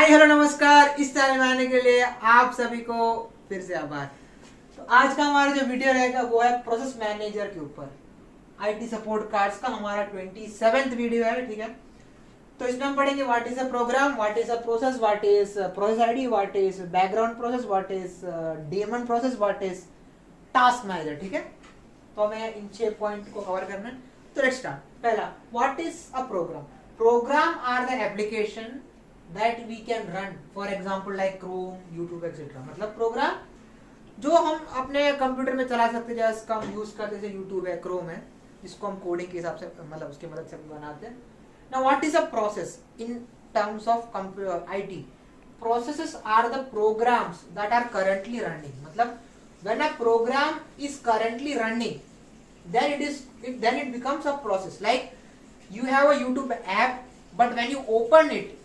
Hello नमस्कार। इस channel में आने के लिए आप सभी को फिर से आभार। तो आज का हमारा जो वीडियो रहेगा वो है प्रोसेस मैनेजर के ऊपर। आईटी सपोर्ट कार्ड्स का हमारा 27th वीडियो है, ठीक है। तो इसमें हम पढ़ेंगे what is a program, what is a process, what is process ID, what is background process, what is daemon process, what is task manager, ठीक है। तो हमें इन 6 पॉइंट को कवर करना है। तो लेट्स स्टार्ट। पहला, what is a program. Program are the application that we can run, for example like Chrome, YouTube, etc. मतलब प्रोग्राम जो हम अपने कंप्यूटर में चला सकते हैं, जैसे हम यूज करते हैं, YouTube है, Chrome है, जिसको हम कोडिंग के हिसाब से मतलब उसके मदद से बनाते हैं। Now what is a process in terms of computer IT? Processes are the programs that are currently running. मतलब when a program is currently running, then it becomes a process. Like you have a YouTube app, but when you open it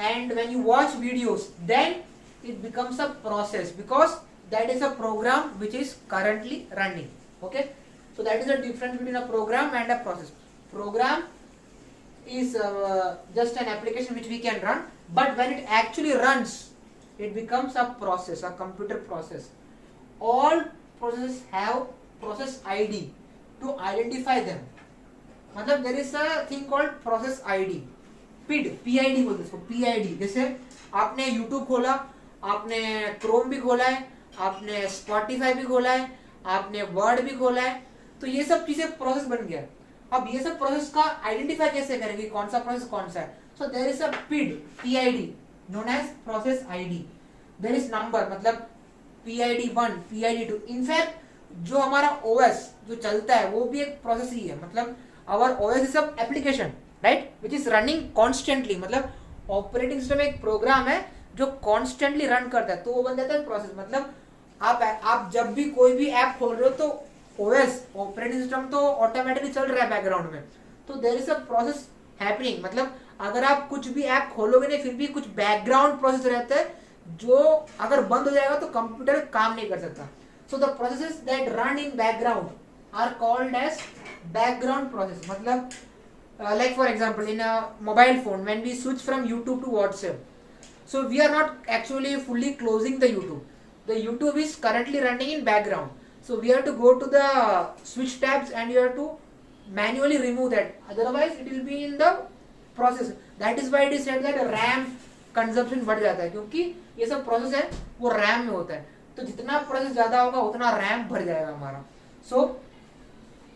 and when you watch videos, then it becomes a process because that is a program which is currently running. Okay, so that is the difference between a program and a process. Program is just an application which we can run, but when it actually runs, it becomes a process, a computer process. All processes have process ID to identify them. मतलब there is a thing called process ID. PID बोलते हैं इसको, PID. जैसे आपने YouTube खोला, आपने Chrome भी खोला है, आपने स्पॉटिफाई भी खोला है, आपने वर्ड भी खोला है, तो ये सब चीजें प्रोसेस बन गया। अब ये सब प्रोसेस का आइडेंटिफाई कैसे करेंगे, कौन सा प्रोसेस कौन सा है। So there is a PID, PID known as process ID. There is number, मतलब पीआईडी 1, पीआईडी 2। इनफैक्ट जो हमारा ओएस जो चलता है वो भी एक प्रोसेस ही है। मतलब our OS is a application, right, which is running constantly. मतलब ऑपरेटिंग सिस्टम एक प्रोग्राम है जो कॉन्स्टेंटली रन करता है, तो वो बन जाता है प्रोसेस। मतलब आप जब भी कोई भी ऐप खोल रहे हो तो ओएस ऑपरेटिंग सिस्टम तो ऑटोमेटिकली चल रहा है बैकग्राउंड में, तो there is a process happening. मतलब अगर आप कुछ भी ऐप खोलोगे नहीं, फिर भी कुछ बैकग्राउंड प्रोसेस रहता है जो अगर बंद हो जाएगा तो कंप्यूटर काम नहीं कर सकता। So the processes that run in background are called as background process. मतलब like for example in a mobile phone, when we switch from YouTube to WhatsApp, so we are not actually fully closing the YouTube is currently running in background, so we have to go to the switch tabs and you have to manually remove that, otherwise it will be in the process. That is why it is said that RAM consumption बढ़ जाता है, क्योंकि ये सब process है वो RAM में होता है, तो जितना प्रोसेस ज्यादा होगा उतना RAM भर जाएगा हमारा। So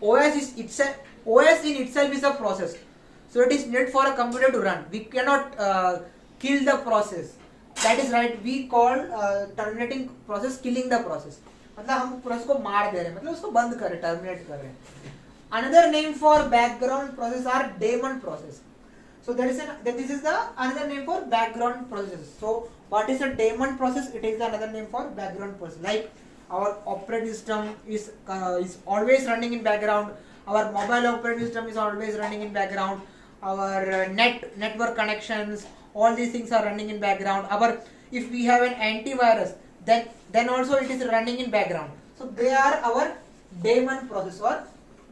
OS in itself is a process, so it is needed for a computer to run. We cannot kill the process. That is right, we call terminating process killing the process. मतलब हम process को मार दे रहे हैं, मतलब उसको बंद कर रहे, टर्मिनेट कर रहे हैं। Another name for background process are daemon process. So this is the another name for background processes. So what is a daemon process? It is another name for background process. Like our operating system is always running in background. Our mobile operating system is always running in background. Our network connections, all these things are running in background. If we have an antivirus, then also it is running in background. So they are our daemon process or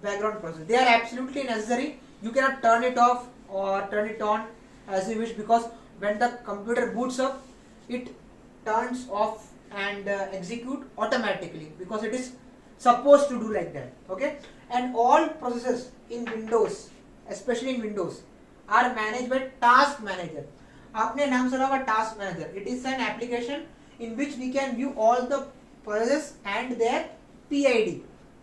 background process. They are absolutely necessary. You cannot turn it off or turn it on as you wish, because when the computer boots up, it turns off and execute automatically, because it is supposed to do like that. Okay, and all processes in Windows, especially in Windows, are managed by task manager. आपने नाम सुना होगा task manager. It is an application in which we can view all the processes and their PID.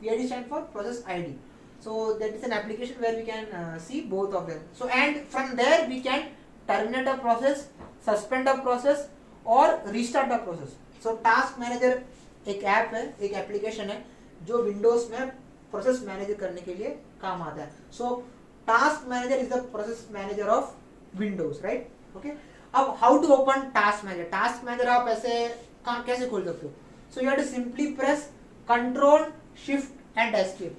PID stands for process ID. So that is an application where we can see both of them. So and from there we can terminate a process, suspend a process or restart a process. So task manager एक app है, एक application है जो Windows में process manage करने के लिए काम आता है। So task manager is the process manager of Windows, right. Okay, अब how to open task manager. Task manager आप ऐसे कैसे खोल सकते हो? So you have to simply press control shift and escape.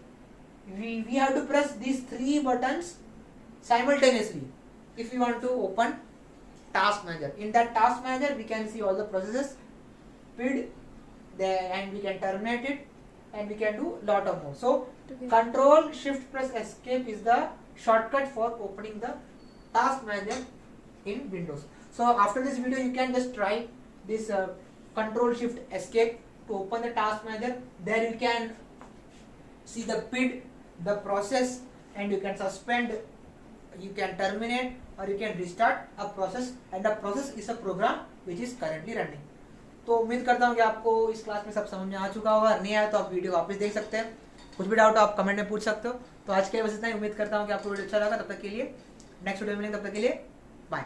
We have to press these 3 buttons simultaneously if you want to open task manager. In that task manager we can see all the processes PID there, and we can terminate it, and we can do lot of more. So control shift press escape is the shortcut for opening the task manager in Windows. So after this video you can just try this control shift escape to open the task manager. There you can see the PID, the process, and you can suspend, you can terminate, or you can restart a process, and the process is a program which is currently running. तो उम्मीद करता हूँ कि आपको इस class में सब समझ में आ चुका होगा। नहीं आया तो आप वीडियो वापस देख सकते हैं। कुछ भी डाउट हो आप कमेंट में पूछ सकते हो। तो आज के लिए बस इतना ही। उम्मीद करता हूँ कि आपको वीडियो अच्छा लगा। तब तक के लिए नेक्स्ट वीडियो में मिलेंगे। तब तक के लिए बाय।